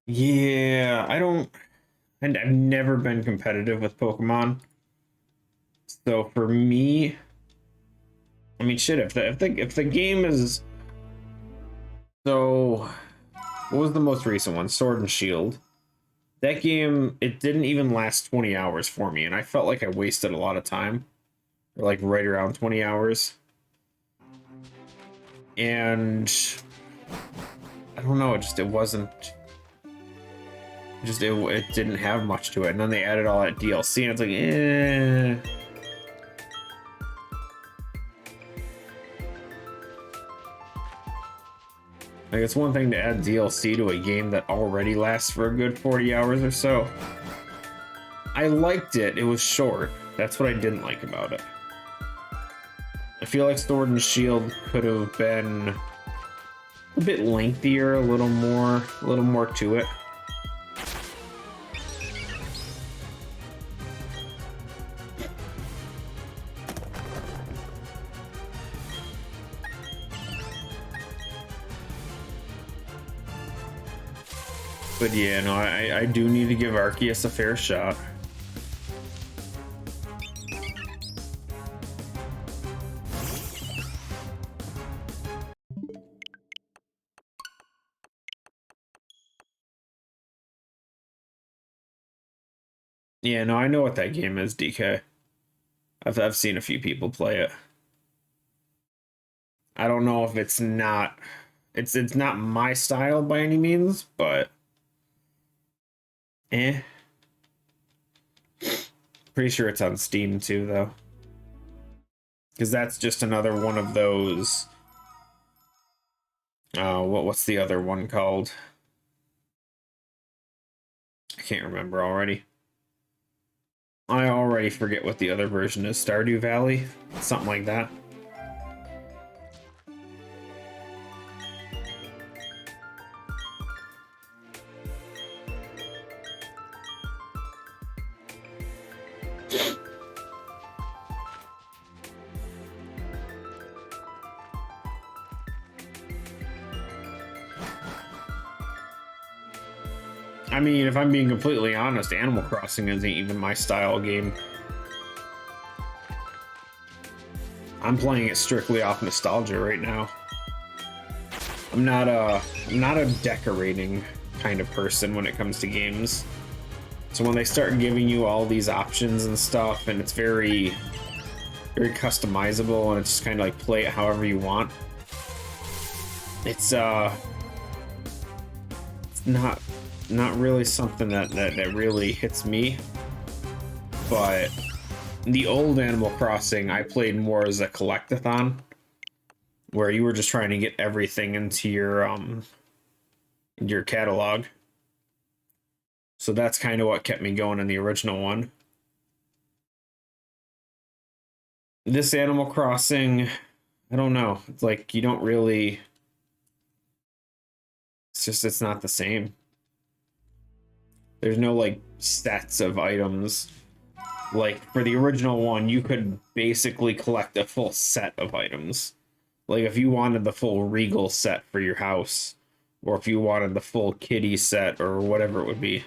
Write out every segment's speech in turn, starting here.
Yeah, I don't. And I've never been competitive with Pokemon. So for me, I mean, shit. If the game is so, what was the most recent one? Sword and Shield. That game, it didn't even last 20 hours for me, and I felt like I wasted a lot of time, or like right around 20 hours. And I don't know, it wasn't it didn't have much to it. And then they added all that DLC, and it's like, Like, it's one thing to add DLC to a game that already lasts for a good 40 hours or so. I liked it. It was short. That's what I didn't like about it. I feel like Sword and Shield could have been a bit lengthier, a little more to it. But yeah, no, I do need to give Arceus a fair shot. Yeah, no, I know what that game is, DK. I've seen a few people play it. I don't know if it's not my style by any means, but eh. Pretty sure it's on Steam too, though. Because that's just another one of those. What's the other one called? I can't remember already. I already forget what the other version is. Stardew Valley? Something like that. I mean, if I'm being completely honest, Animal Crossing isn't even my style game. I'm playing it strictly off nostalgia right now. I'm not a decorating kind of person when it comes to games. So when they start giving you all these options and stuff, and it's very customizable, and it's just kind of like play it however you want. It's not really something that really hits me. But the old Animal Crossing, I played more as a collectathon, where you were just trying to get everything into your catalog. So that's kind of what kept me going in the original one. This Animal Crossing, I don't know. It's like you don't really. It's not the same. There's no like sets of items. Like for the original one, you could basically collect a full set of items. Like if you wanted the full Regal set for your house, or if you wanted the full Kitty set, or whatever it would be.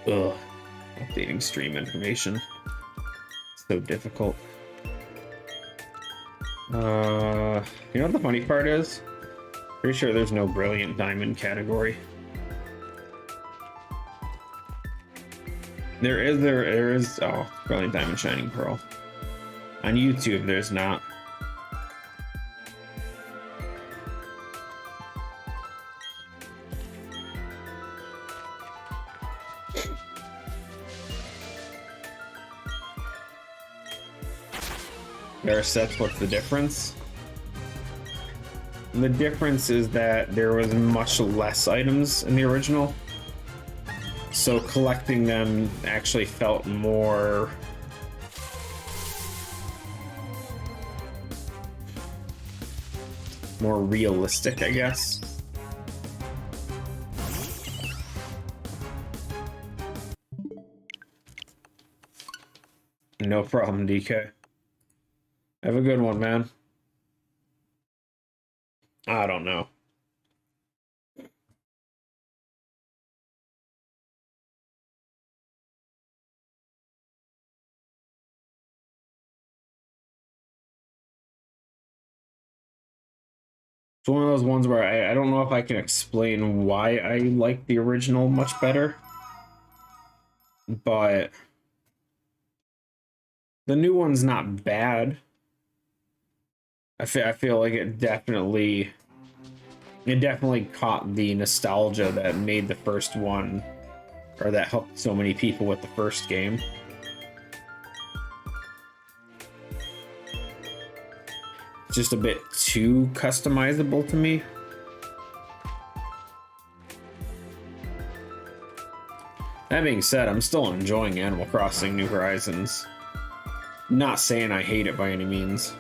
Ugh. Updating stream information. So difficult. You know what the funny part is? Pretty sure there's no Brilliant Diamond category. There is, oh, Brilliant Diamond Shining Pearl. On YouTube, there's not. There are sets, what's the difference? The difference is that there was much less items in the original. So collecting them actually felt more realistic, I guess. No problem, DK. Have a good one, man. I don't know. It's one of those ones where I don't know if I can explain why I like the original much better, but the new one's not bad. I feel like it definitely caught the nostalgia that made the first one, or that helped so many people with the first game. It's just a bit too customizable to me. That being said, I'm still enjoying Animal Crossing New Horizons. Not saying I hate it by any means.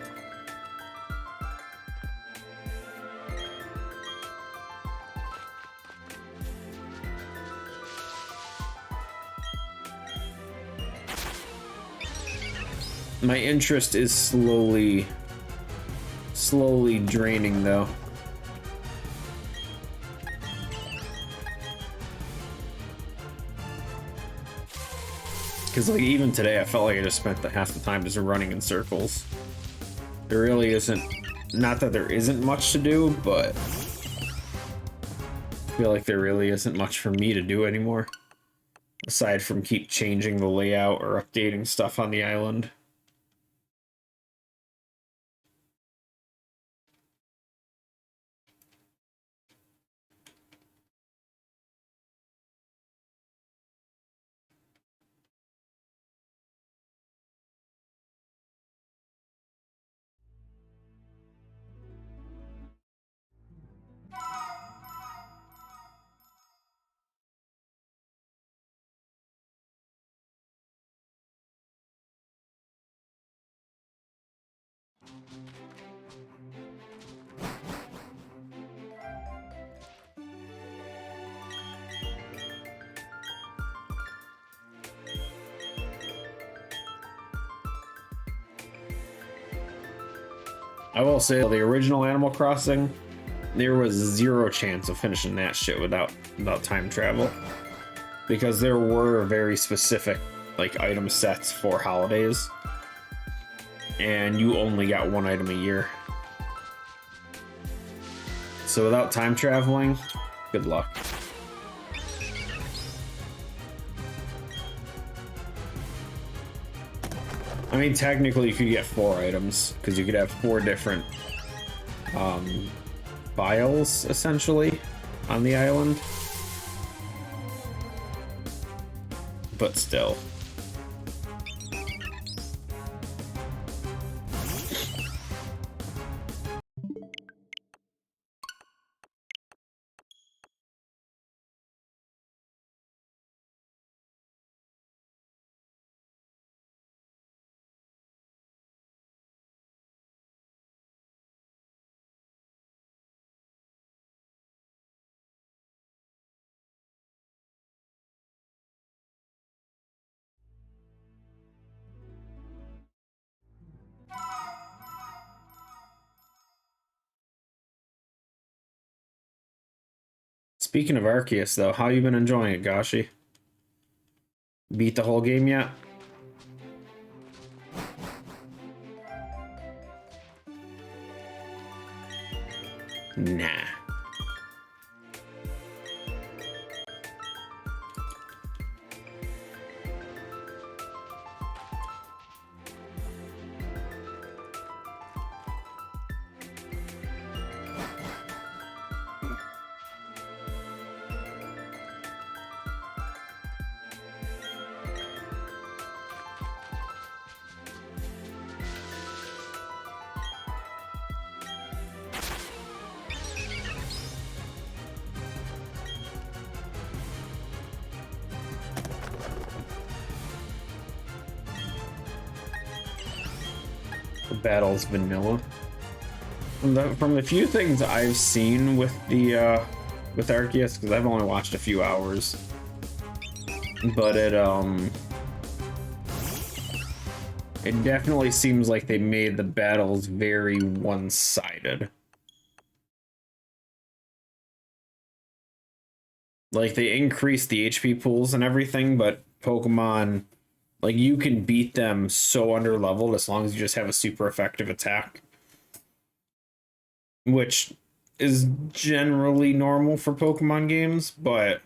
My interest is slowly draining, though. Because, like, even today, I felt like I just spent half the time just running in circles. There really isn't... Not that there isn't much to do, but... I feel like there really isn't much for me to do anymore. Aside from keep changing the layout or updating stuff on the island. I will say, the original Animal Crossing, there was zero chance of finishing that shit without time travel. Because there were very specific, like, item sets for holidays. And you only got one item a year. So without time traveling, good luck. I mean, technically you could get 4 items, because you could have 4 different files, essentially, on the island. But still. Speaking of Arceus, though, how you been enjoying it, Gashi? Beat the whole game yet? Nah. The battle's vanilla. From the few things I've seen with the with Arceus, because I've only watched a few hours, but it definitely seems like they made the battles very one-sided. Like, they increase the HP pools and everything, but Pokemon, like, you can beat them so under leveled as long as you just have a super effective attack, which is generally normal for Pokemon games, but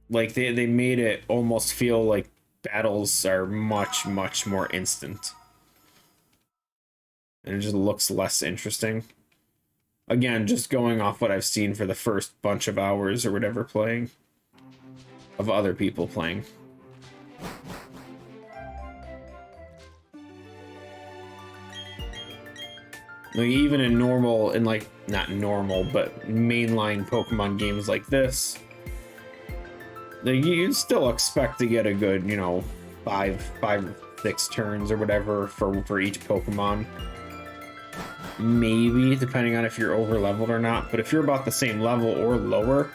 like they made it almost feel like battles are much, much more instant. And it just looks less interesting. Again, just going off what I've seen for the first bunch of hours or whatever playing. Of other people playing. Like, even in normal, in like, not normal, but mainline Pokemon games like this, like, you'd still expect to get a good, you know, 6 turns or whatever for each Pokemon. Maybe, depending on if you're over leveled or not. But if you're about the same level or lower,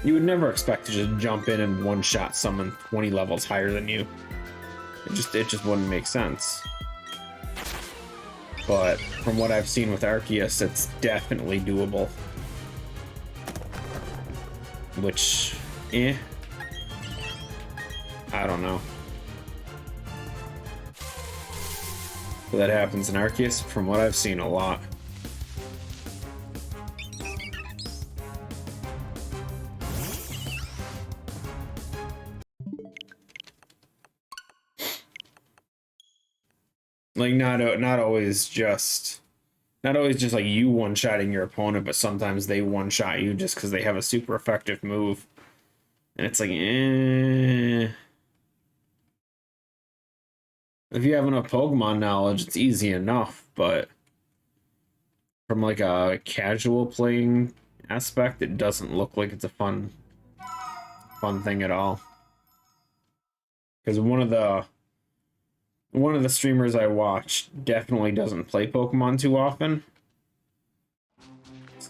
you would never expect to just jump in and one-shot someone 20 levels higher than you. It just wouldn't make sense. But from what I've seen with Arceus, it's definitely doable. Which, I don't know. But that happens in Arceus, from what I've seen, a lot. Like, not always just like you one-shotting your opponent, but sometimes they one-shot you just because they have a super effective move. And it's like, If you have enough Pokemon knowledge, it's easy enough, but from like a casual playing aspect, it doesn't look like it's a fun thing at all. Because one of the streamers I watch definitely doesn't play Pokemon too often.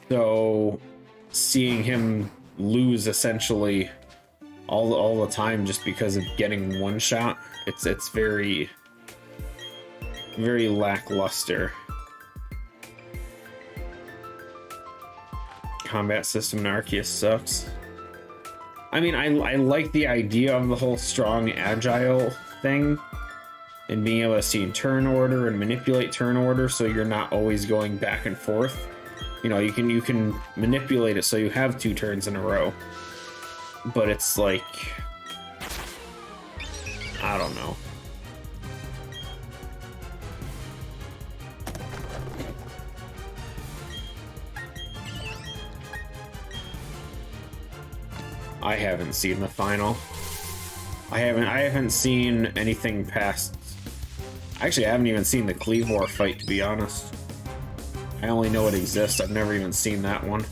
So seeing him lose essentially all the time just because of getting one shot, it's very, very lackluster. Combat system in Arceus sucks. I mean, I like the idea of the whole strong agile thing and being able to see turn order and manipulate turn order so you're not always going back and forth. You know, you can manipulate it so you have 2 turns in a row. But it's like, I don't know. I haven't seen the final. I haven't seen anything past. Actually, I haven't even seen the Cleavor fight, to be honest. I only know it exists. I've never even seen that one.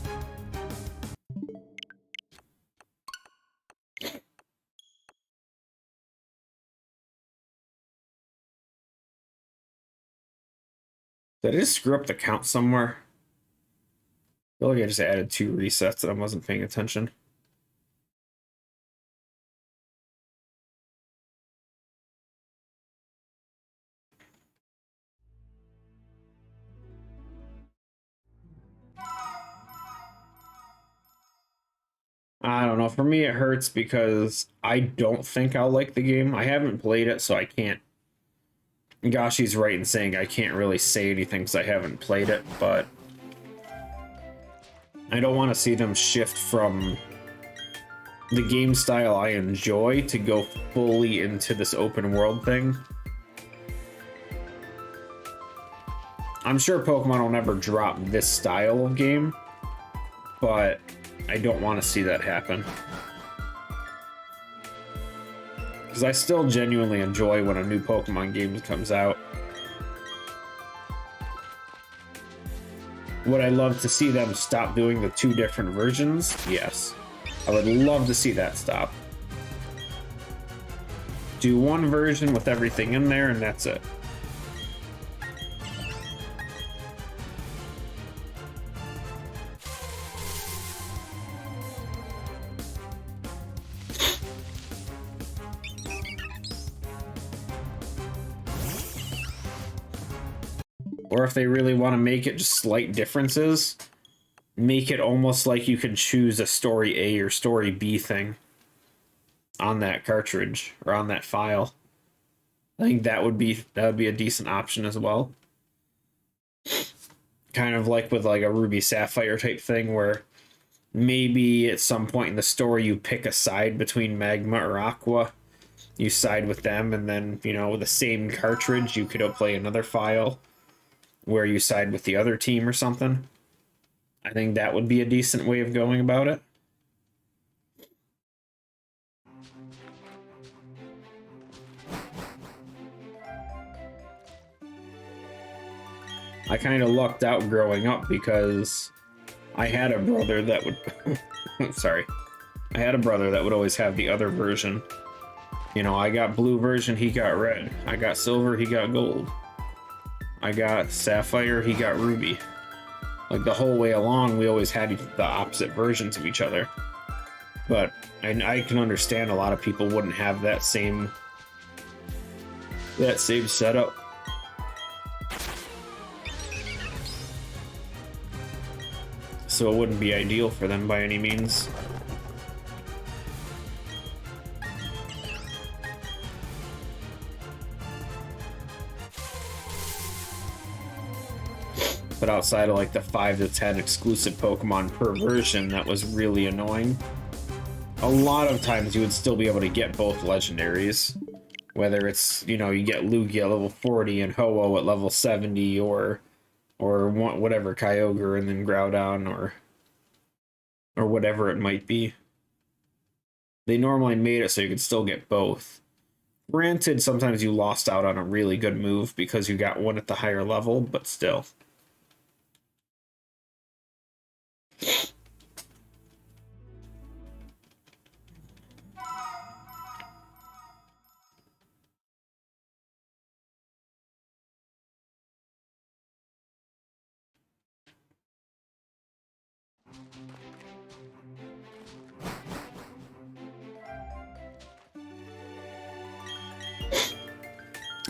Did I just screw up the count somewhere? I feel like I just added 2 resets and I wasn't paying attention. I don't know. For me, it hurts because I don't think I'll like the game. I haven't played it, so I can't. Gashi's right in saying I can't really say anything because I haven't played it, but I don't want to see them shift from the game style I enjoy to go fully into this open world thing. I'm sure Pokemon will never drop this style of game, but I don't want to see that happen. Because I still genuinely enjoy when a new Pokemon game comes out. Would I love to see them stop doing the 2 different versions? Yes. I would love to see that stop. Do 1 version with everything in there and that's it. Or if they really want to make it just slight differences, make it almost like you can choose a story A or story B thing on that cartridge or on that file. I think that would be a decent option as well. Kind of like with like a Ruby Sapphire type thing where maybe at some point in the story you pick a side between Magma or Aqua. You side with them, and then, you know, the same cartridge, you could play another file where you side with the other team or something. I think that would be a decent way of going about it. I kind of lucked out growing up because I had a brother that would... Sorry. I had a brother that would always have the other version. You know, I got blue version, he got red. I got silver, he got gold. I got sapphire, he got ruby. Like the whole way along, we always had the opposite versions of each other. But I can understand a lot of people wouldn't have that same setup. So it wouldn't be ideal for them by any means. But outside of like the 5 to 10 exclusive Pokemon per version, that was really annoying. A lot of times you would still be able to get both legendaries. Whether it's, you know, you get Lugia at level 40 and Ho-Oh at level 70, or whatever, Kyogre and then Groudon, or whatever it might be. They normally made it so you could still get both. Granted, sometimes you lost out on a really good move because you got one at the higher level, but still.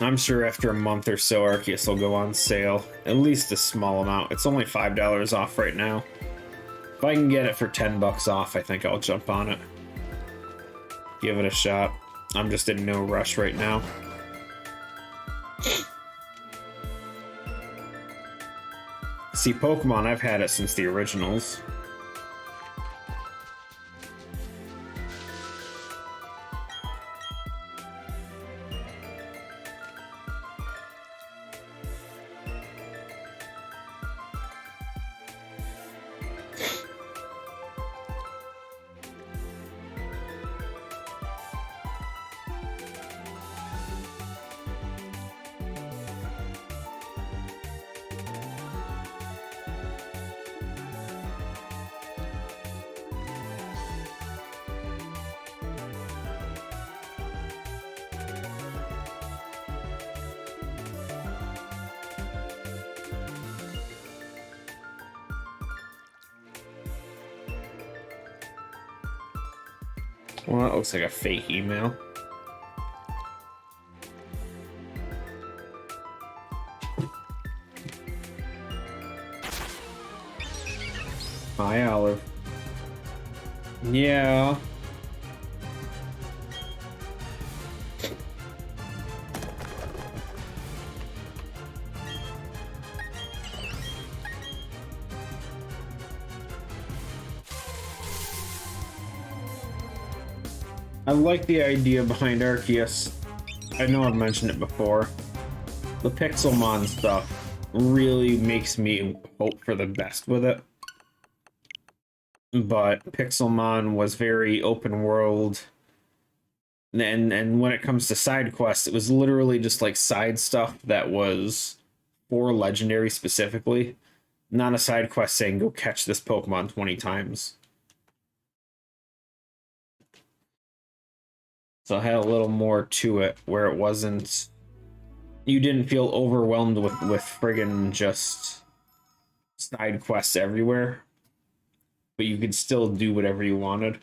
I'm sure after a month or so, Arceus will go on sale. At least a small amount. It's only $5 off right now. If I can get it for $10 off, I think I'll jump on it. Give it a shot. I'm just in no rush right now. See, Pokemon, I've had it since the originals. Well, that looks like a fake email. Hi, Olive. Yeah. I like the idea behind Arceus. I know I've mentioned it before. The Pixelmon stuff really makes me hope for the best with it. But Pixelmon was very open world. And when it comes to side quests, it was literally just like side stuff that was for Legendary specifically. Not a side quest saying go catch this Pokemon 20 times. So it had a little more to it, where it wasn't... You didn't feel overwhelmed with friggin' just side quests everywhere. But you could still do whatever you wanted.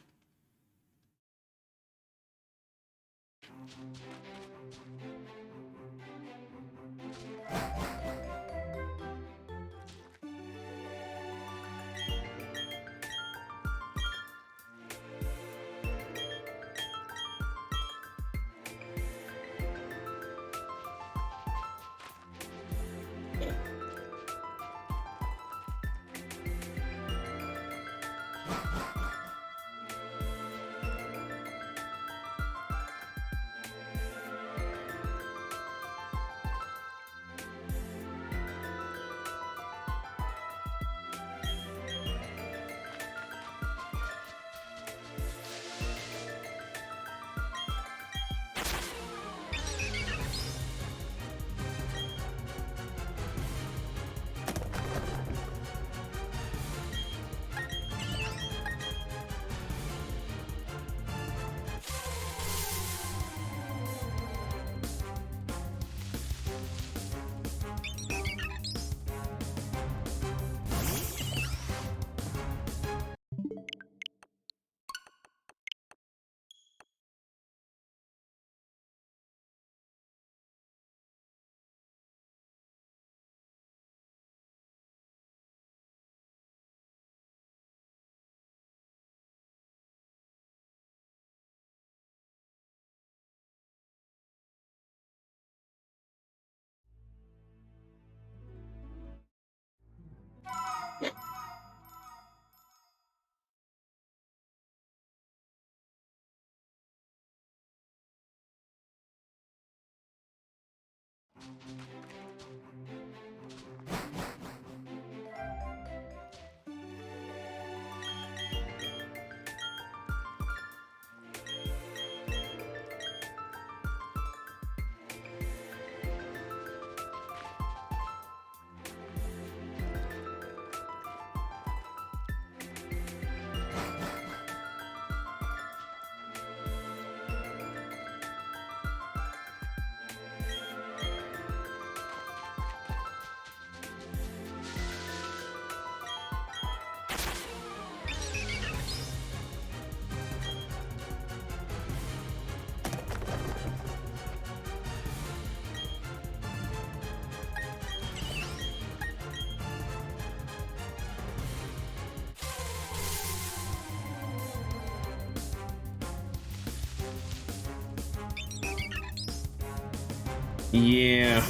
Yeah,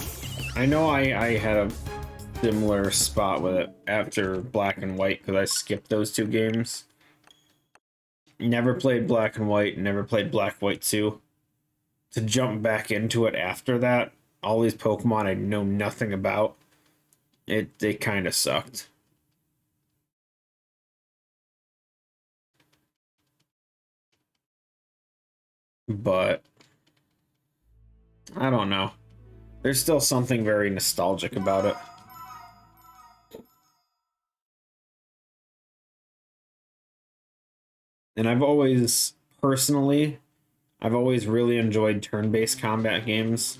I know I had a similar spot with it after Black and White because I skipped those two games. Never played Black and White, never played Black White 2. To jump back into it after that, all these Pokemon I know nothing about, they kind of sucked. But I don't know. There's still something very nostalgic about it. And I've always, personally, I've always really enjoyed turn-based combat games,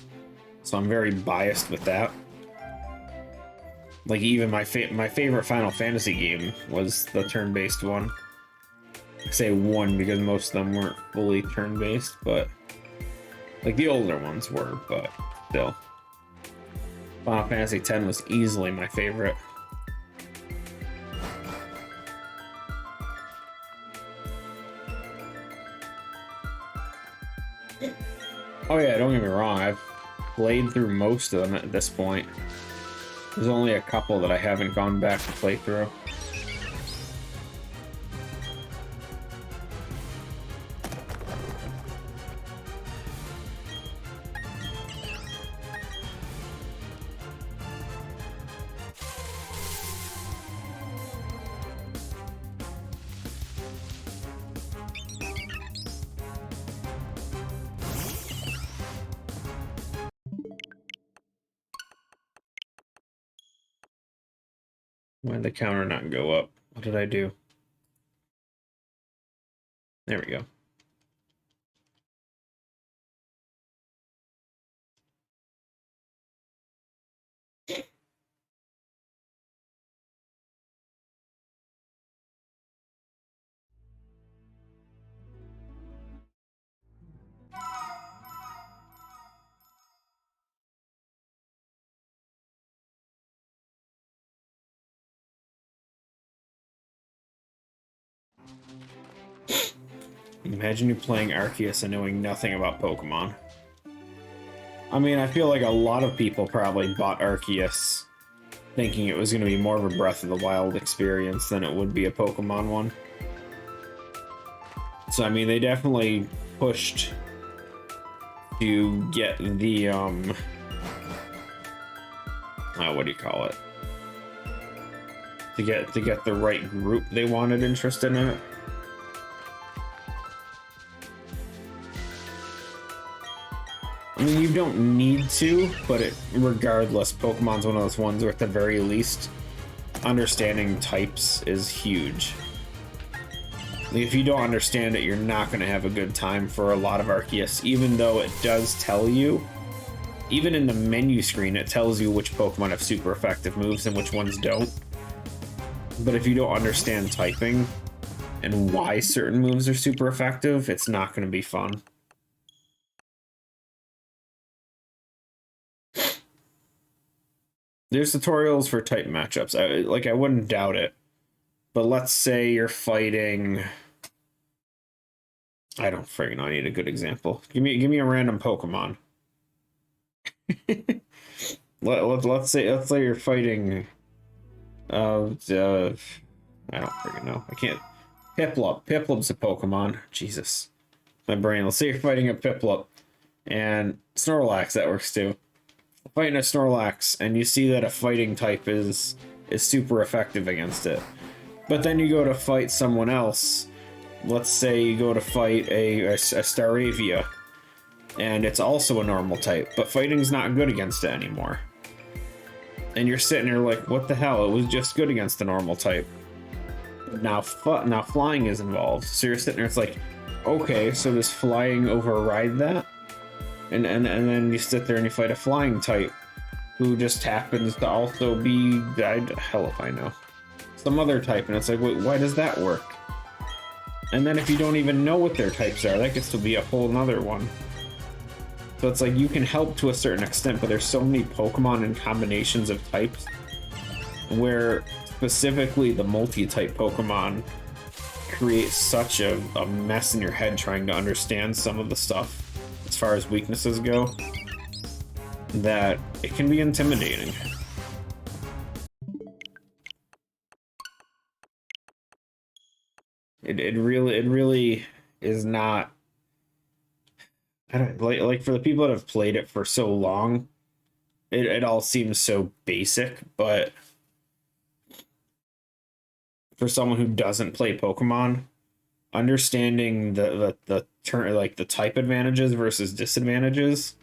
so I'm very biased with that. Like, even my favorite Final Fantasy game was the turn-based one. I say one because most of them weren't fully turn-based, but like the older ones were, but still. Final Fantasy X was easily my favorite. Oh yeah, don't get me wrong, I've played through most of them at this point. There's only a couple that I haven't gone back to play through. Why did the counter not go up? What did I do? There we go. Imagine you playing Arceus and knowing nothing about Pokemon. I mean, I feel like a lot of people probably bought Arceus thinking it was going to be more of a Breath of the Wild experience than it would be a Pokemon one. So, I mean, they definitely pushed to get the, what do you call it? To get the right group they wanted interested in it. I mean, you don't need to, but regardless, Pokemon's one of those ones where at the very least, understanding types is huge. Like, if you don't understand it, you're not going to have a good time for a lot of Arceus, even though it does tell you, even in the menu screen, it tells you which Pokemon have super effective moves and which ones don't. But if you don't understand typing and why certain moves are super effective, it's not going to be fun. There's tutorials for type matchups. I wouldn't doubt it. But let's say you're fighting... I don't friggin' know. I need a good example. Give me a random Pokemon. let's say you're fighting... I don't friggin' know. I can't... Piplup. Piplup's a Pokemon. Jesus. My brain. Let's say you're fighting a Piplup. And Snorlax, that works too. fighting a Snorlax, and you see that a fighting type is super effective against it. But then you go to fight someone else. Let's say you go to fight a Staravia, and it's also a normal type, but fighting's not good against it anymore. And you're sitting there like, what the hell? It was just good against the normal type. Now flying is involved. So you're sitting there, it's like, okay, so does flying override that? And then you sit there and you fight a flying type who just happens to also be, hell if I know, some other type, and it's like, wait, why does that work? And then if you don't even know what their types are, that gets to be a whole nother one. So it's like, you can help to a certain extent, but there's so many Pokemon and combinations of types where specifically the multi-type Pokemon create such a mess in your head trying to understand some of the stuff as far as weaknesses go that it can be intimidating. It really is not. I don't like for the people that have played it for so long, it all seems so basic, but for someone who doesn't play Pokemon, understanding the turn, like the type advantages versus disadvantages,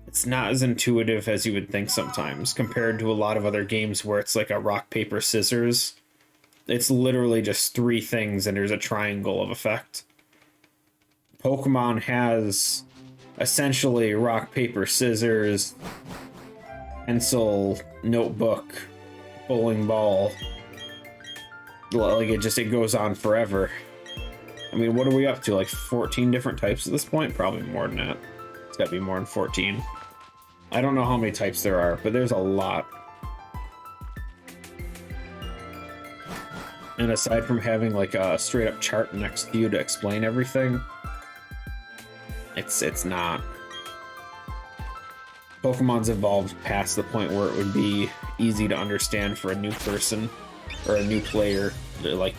it's not as intuitive as you would think sometimes compared to a lot of other games where it's like a rock paper scissors. It's literally just three things and there's a triangle of effect. Pokemon has essentially rock, paper, scissors, pencil, notebook, bowling ball. Like it goes on forever. I mean, what are we up to? Like 14 different types at this point? Probably more than that. It's got to be more than 14. I don't know how many types there are, but there's a lot. And aside from having like a straight up chart next to you to explain everything, it's not. Pokemon's evolved past the point where it would be easy to understand for a new person or a new player, like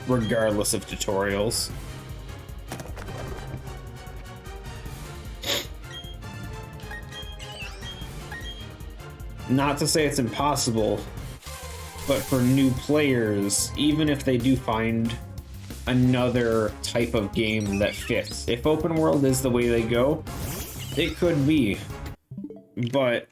regardless of tutorials. Not to say it's impossible, but for new players, even if they do find another type of game that fits, if open world is the way they go, it could be. But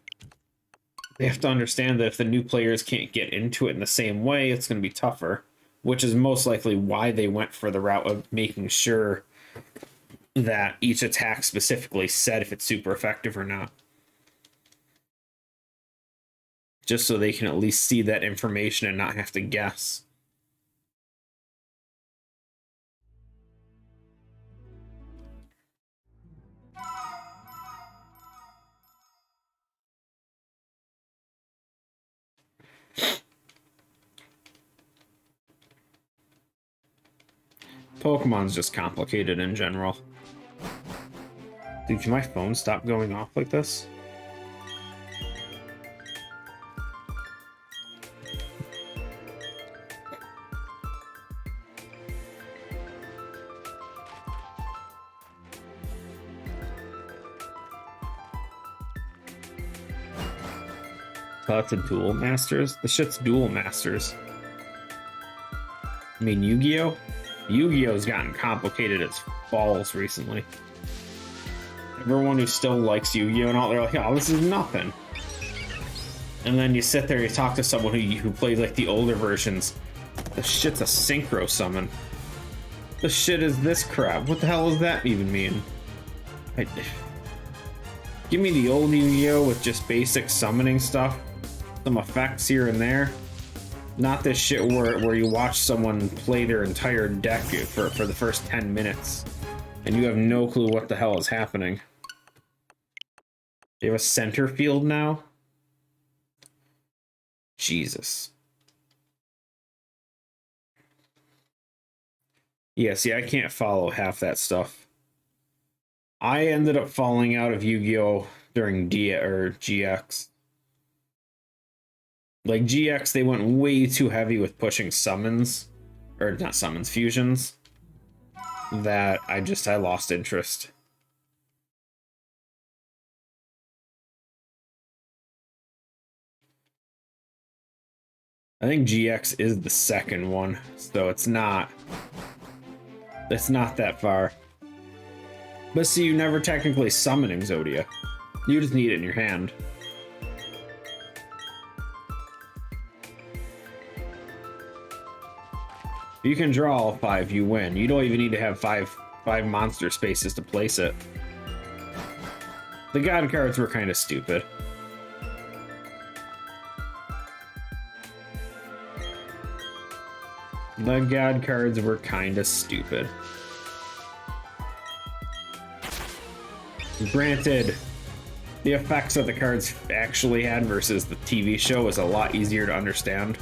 they have to understand that if the new players can't get into it in the same way, it's going to be tougher, which is most likely why they went for the route of making sure that each attack specifically said if it's super effective or not. Just so they can at least see that information and not have to guess. Pokemon's just complicated in general. Dude, can my phone stop going off like this? That's a Duel Masters? The shit's Duel Masters. I mean, Yu-Gi-Oh? Yu-Gi-Oh's gotten complicated as balls recently. Everyone who still likes Yu-Gi-Oh and all, they're like, oh, this is nothing. And then you sit there, you talk to someone who plays like the older versions. The shit's a synchro summon. The shit is this crap. What the hell does that even mean? Give me the old Yu-Gi-Oh with just basic summoning stuff. Some effects here and there. Not this shit where you watch someone play their entire deck for the first 10 minutes and you have no clue what the hell is happening. You have a center field now? Jesus. Yeah, see, I can't follow half that stuff. I ended up falling out of Yu-Gi-Oh! During GX. Like, GX, they went way too heavy with pushing summons. Or, not summons, fusions. That I lost interest. I think GX is the second one, so it's not that far. But see, you never technically summoning Zodia. You just need it in your hand. If you can draw all 5, you win. You don't even need to have five monster spaces to place it. The god cards were kind of stupid. The god cards were kind of stupid. Granted, the effects that the cards actually had versus the TV show was a lot easier to understand.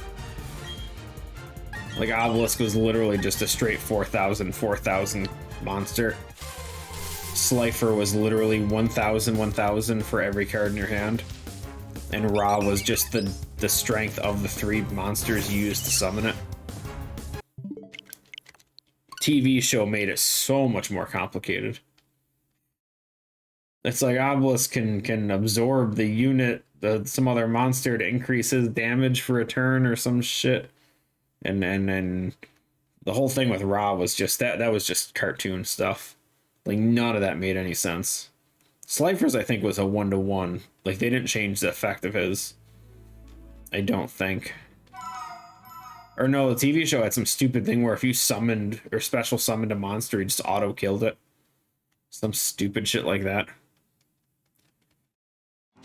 Like, Albelz was literally just a straight 4,000 monster. Slifer was literally 1,000 for every card in your hand. And Ra was just the strength of the 3 monsters you used to summon it. TV show made it so much more complicated. It's like Albelz can absorb the unit, some other monster to increase his damage for a turn or some shit. And the whole thing with Ra was just that was just cartoon stuff. Like, none of that made any sense. Slifer's, I think, was a 1-to-1. Like, they didn't change the effect of his. I don't think. Or no, the TV show had some stupid thing where if you summoned or special summoned a monster, he just auto-killed it. Some stupid shit like that.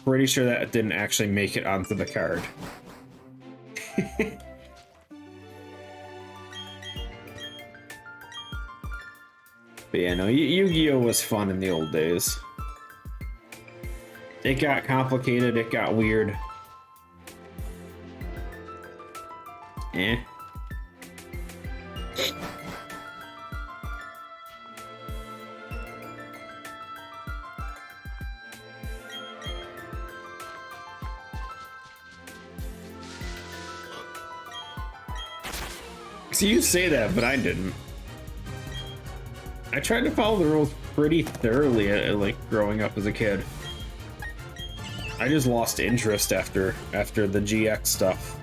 Pretty sure that didn't actually make it onto the card. But yeah, no, Yu-Gi-Oh! Was fun in the old days. It got complicated, it got weird. Eh. See, you say that, but I didn't. I tried to follow the rules pretty thoroughly like growing up as a kid. I just lost interest after the GX stuff.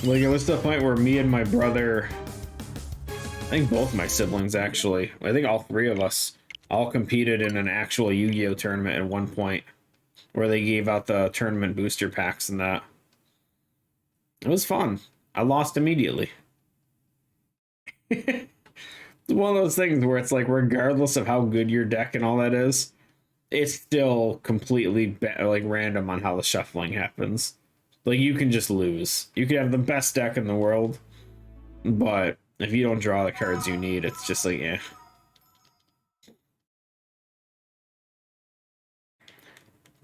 Like, it was to the point where me and my brother, I think both my siblings actually, I think all 3 of us, all competed in an actual Yu-Gi-Oh! Tournament at one point, where they gave out the tournament booster packs and that. It was fun. I lost immediately. It's one of those things where it's like, regardless of how good your deck and all that is, it's still completely like random on how the shuffling happens. Like, you can just lose. You could have the best deck in the world, but if you don't draw the cards you need, it's just like, eh.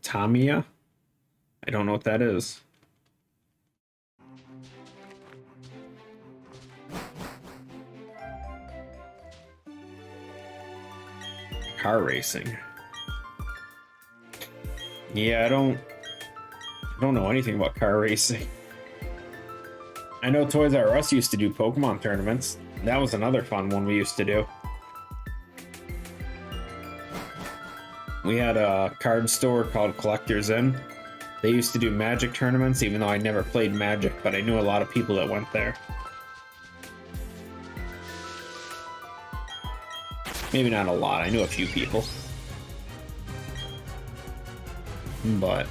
Tamiya? I don't know what that is. Car racing. Yeah, I don't know anything about car racing. I know Toys R Us used to do Pokemon tournaments. That was another fun one we used to do. We had a card store called Collector's Inn. They used to do Magic tournaments, even though I never played Magic, but I knew a lot of people that went there. Maybe not a lot, I knew a few people. But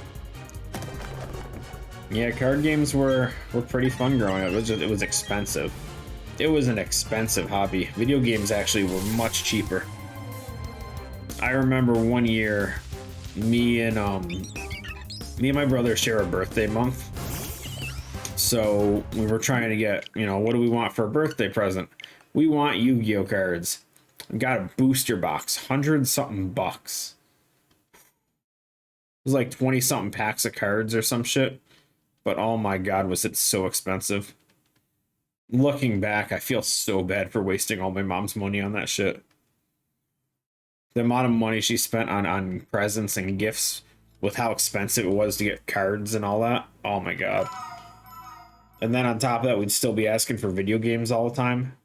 yeah, card games were pretty fun growing up. It was expensive. It was an expensive hobby. Video games actually were much cheaper. I remember one year, me and my brother share a birthday month. So we were trying to get, what do we want for a birthday present? We want Yu-Gi-Oh cards. We got a booster box, 100-something bucks. It was like 20-something packs of cards or some shit. But oh my god, was it so expensive. Looking back, I feel so bad for wasting all my mom's money on that shit. The amount of money she spent on presents and gifts with how expensive it was to get cards and all that. Oh my god. And then on top of that, we'd still be asking for video games all the time.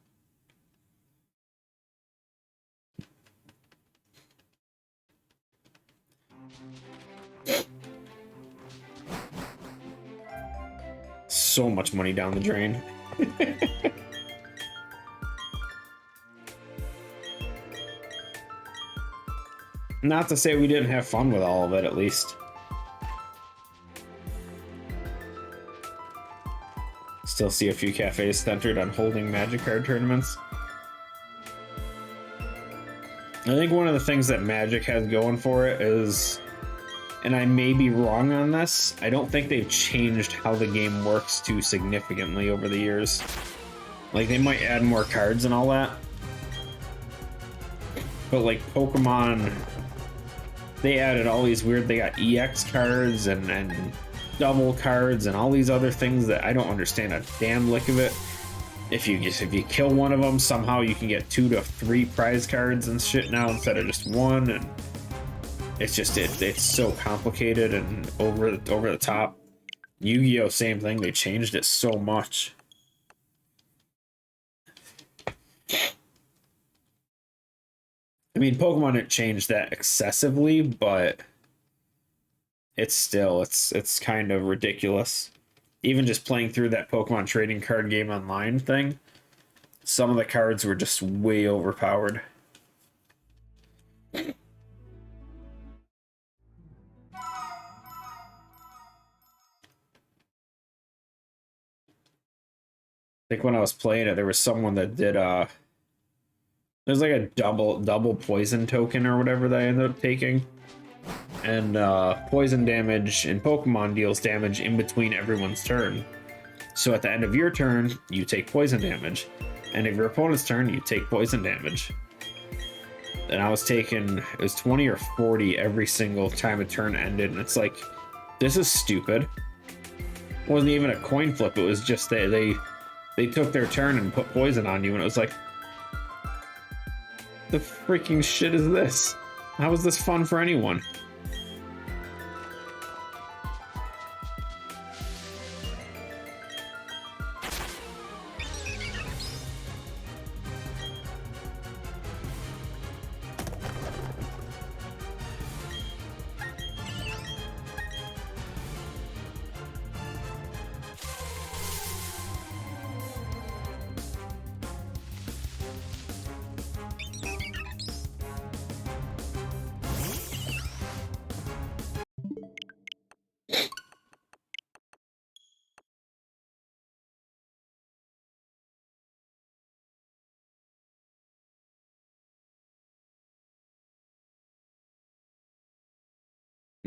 so much money down the drain. Not to say we didn't have fun with all of it, at least. Still see a few cafes centered on holding Magic card tournaments. I think one of the things that Magic has going for it is, and I may be wrong on this, I don't think they've changed how the game works too significantly over the years. Like, they might add more cards and all that. But like Pokemon, they added all these weird, they got EX cards and double cards and all these other things that I don't understand a damn lick of it. If you kill one of them, somehow you can get 2 to 3 prize cards and shit now instead of just 1, and it's just it's so complicated and over the top. Yu-Gi-Oh! Same thing, they changed it so much. I mean, Pokemon didn't change that excessively, but it's still it's kind of ridiculous. Even just playing through that Pokemon trading card game online thing, some of the cards were just way overpowered. I think when I was playing it, there was someone that did there's like a double poison token or whatever that I ended up taking. And poison damage in Pokemon deals damage in between everyone's turn. So at the end of your turn, you take poison damage. And if your opponent's turn, you take poison damage. And I was taking, it was 20 or 40 every single time a turn ended. And it's like, this is stupid. It wasn't even a coin flip. It was just they took their turn and put poison on you. And it was like, the freaking shit is this? How is this fun for anyone?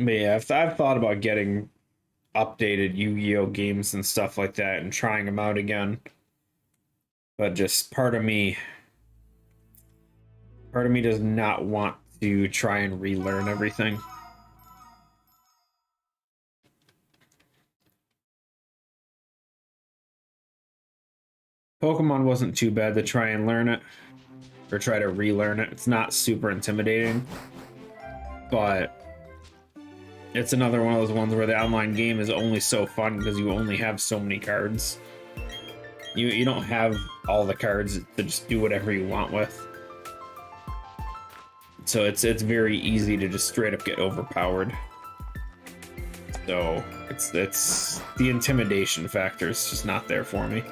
But yeah, I've thought about getting updated Yu-Gi-Oh games and stuff like that and trying them out again. But just part of me does not want to try and relearn everything. Pokemon wasn't too bad to try and learn it or try to relearn it. It's not super intimidating, but it's another one of those ones where the online game is only so fun because you only have so many cards. You don't have all the cards to just do whatever you want with. So it's very easy to just straight up get overpowered. So it's the intimidation factor is just not there for me.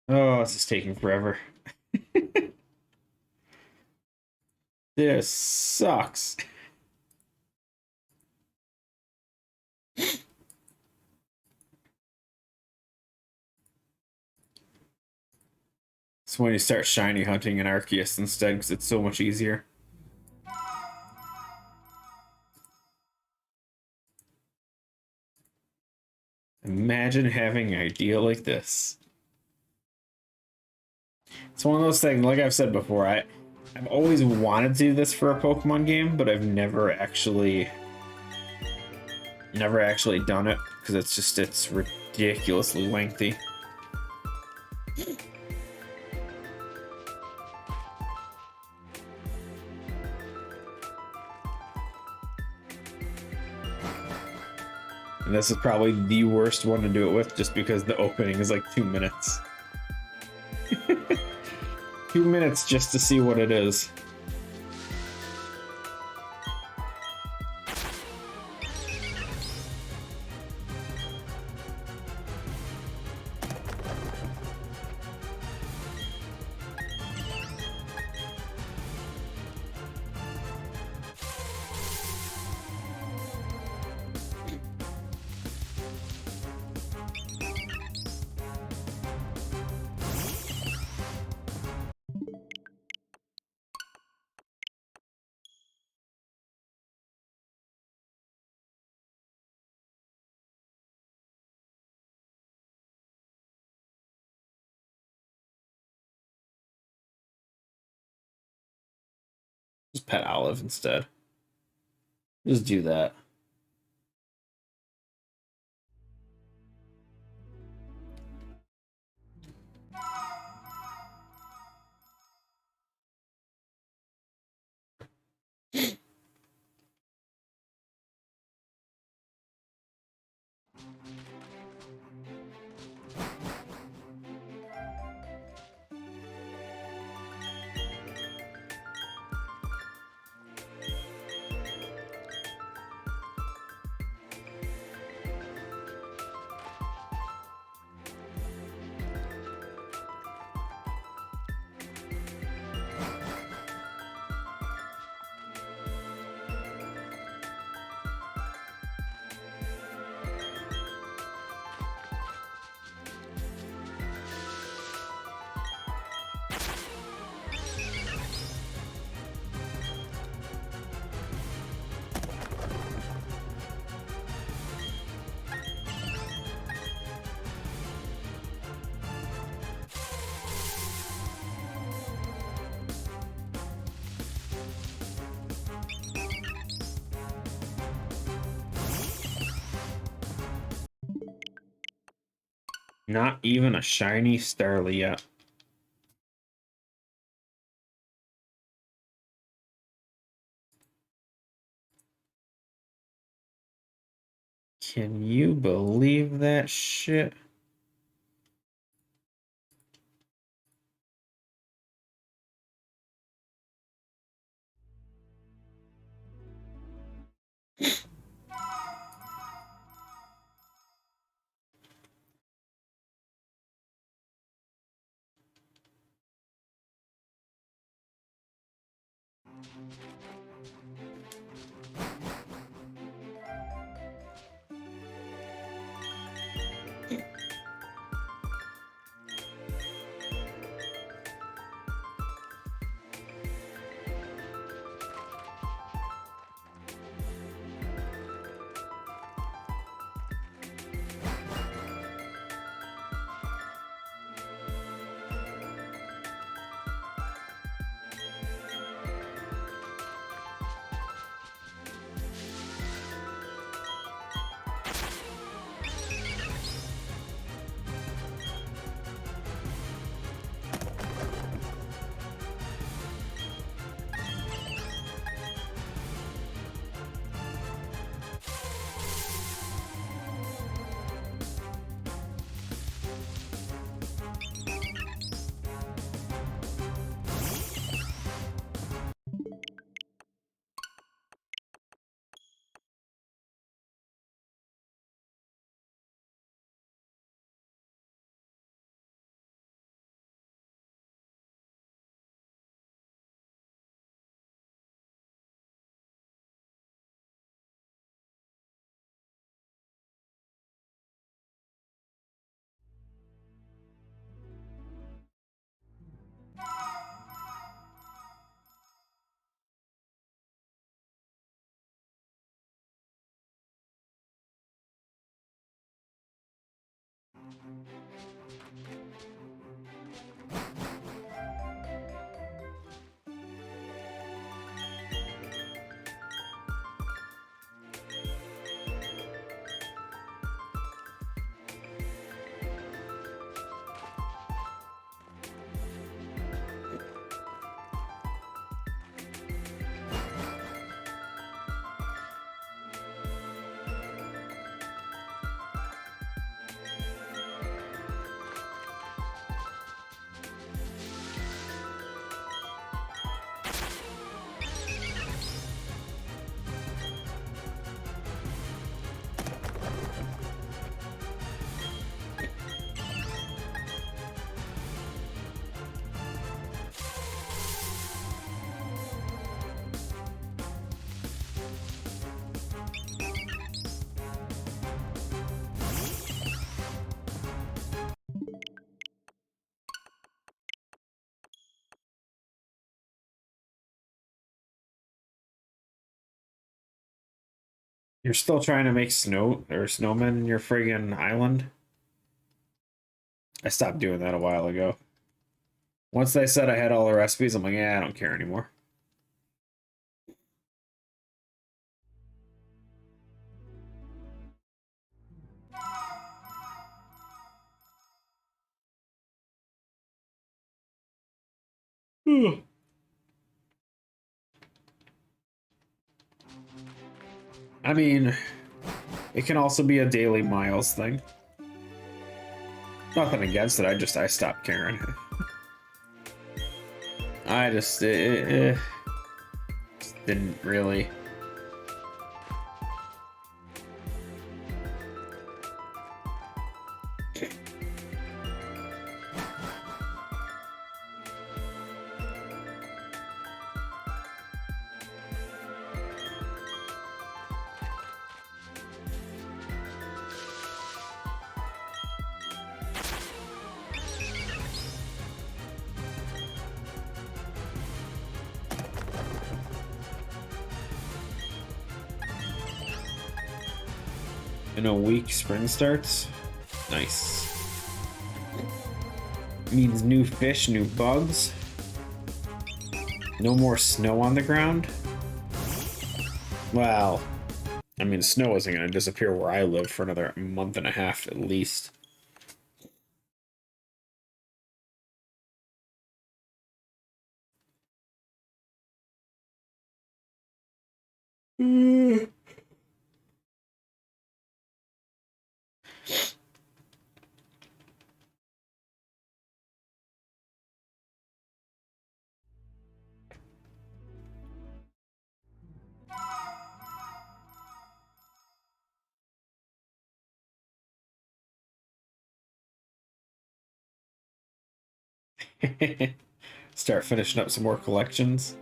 Oh, this is taking forever. This sucks. So when you start shiny hunting an Arceus instead, because it's so much easier. Imagine having an idea like this. It's one of those things, like I've said before, I've always wanted to do this for a Pokemon game, but I've never actually done it, because it's ridiculously lengthy. And this is probably the worst one to do it with, just because the opening is like 2 minutes. 2 minutes just to see what it is. Just pet Olive instead. Just do that. Not even a shiny Starly yet. Can you believe that shit? You're still trying to make snow or snowmen in your friggin' island? I stopped doing that a while ago. Once they said I had all the recipes, I'm like, yeah, I don't care anymore. I mean, it can also be a daily miles thing. Nothing against it. I stopped caring. I just didn't really. In a week, spring starts. Nice. Means new fish, new bugs. No more snow on the ground. Well, I mean, snow isn't going to disappear where I live for another month and a half at least. Start finishing up some more collections.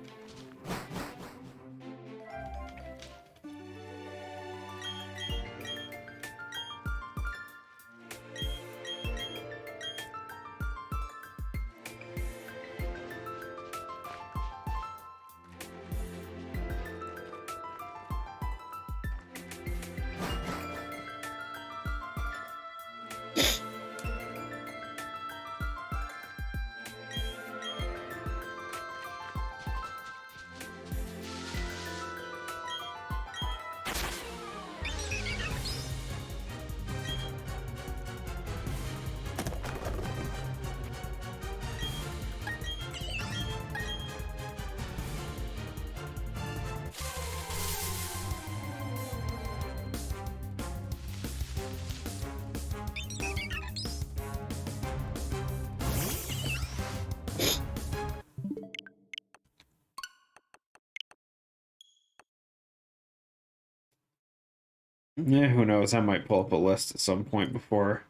Yeah, who knows? I might pull up a list at some point before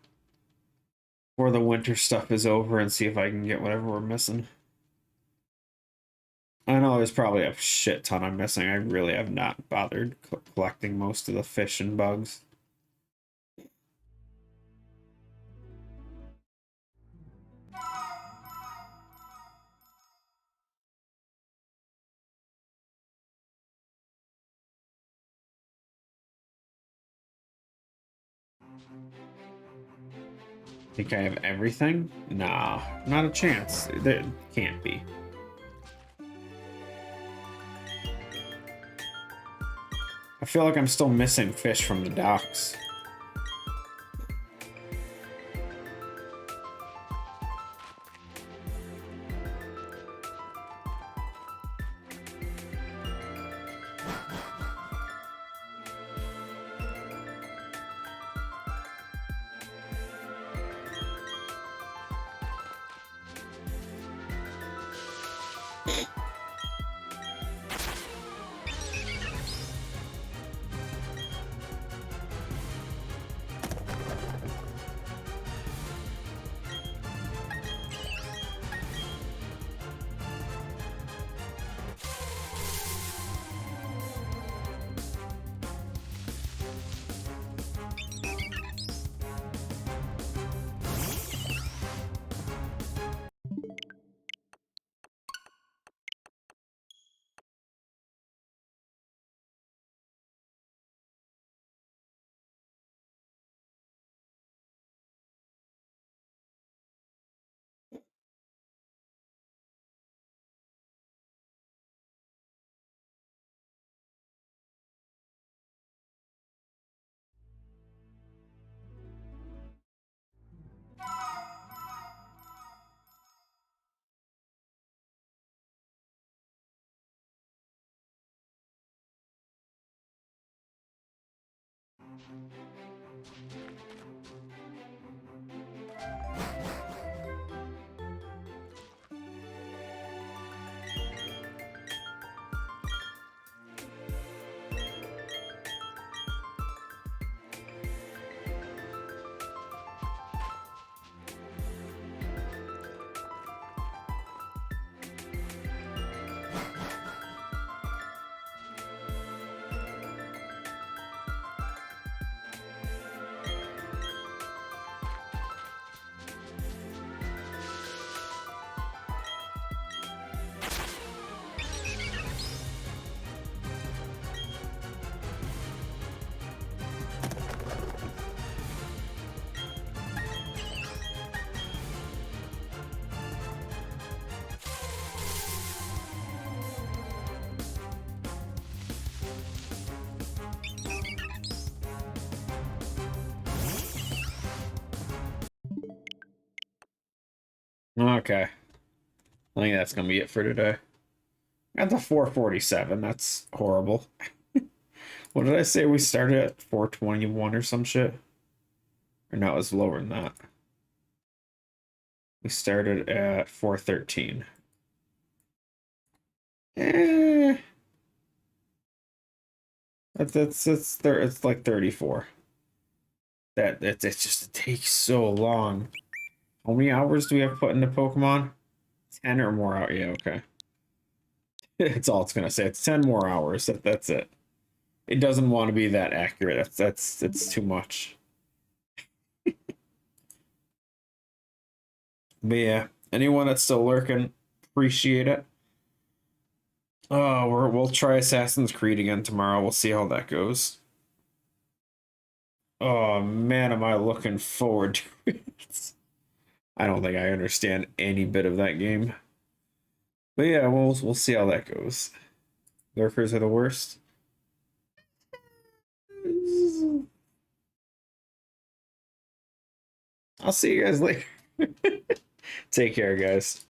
the winter stuff is over and see if I can get whatever we're missing. I know there's probably a shit ton I'm missing. I really have not bothered collecting most of the fish and bugs. Think I have everything? Nah, not a chance. There can't be. I feel like I'm still missing fish from the docks. Okay. I think that's gonna be it for today. Got the 447. That's horrible. What did I say? We started at 421 or some shit? Or no, it was lower than that. We started at 413. Eh. It's like 34. It's just it takes so long. How many hours do we have put into Pokemon? 10 or more out. Yeah, okay. It's all it's gonna say. It's 10 more hours. That's it. It doesn't want to be that accurate. It's too much. But yeah, anyone that's still lurking, appreciate it. Oh, we'll try Assassin's Creed again tomorrow. We'll see how that goes. Oh man, am I looking forward to it. I don't think I understand any bit of that game. But yeah, we'll see how that goes. Lurkers are the worst. I'll see you guys later. Take care, guys.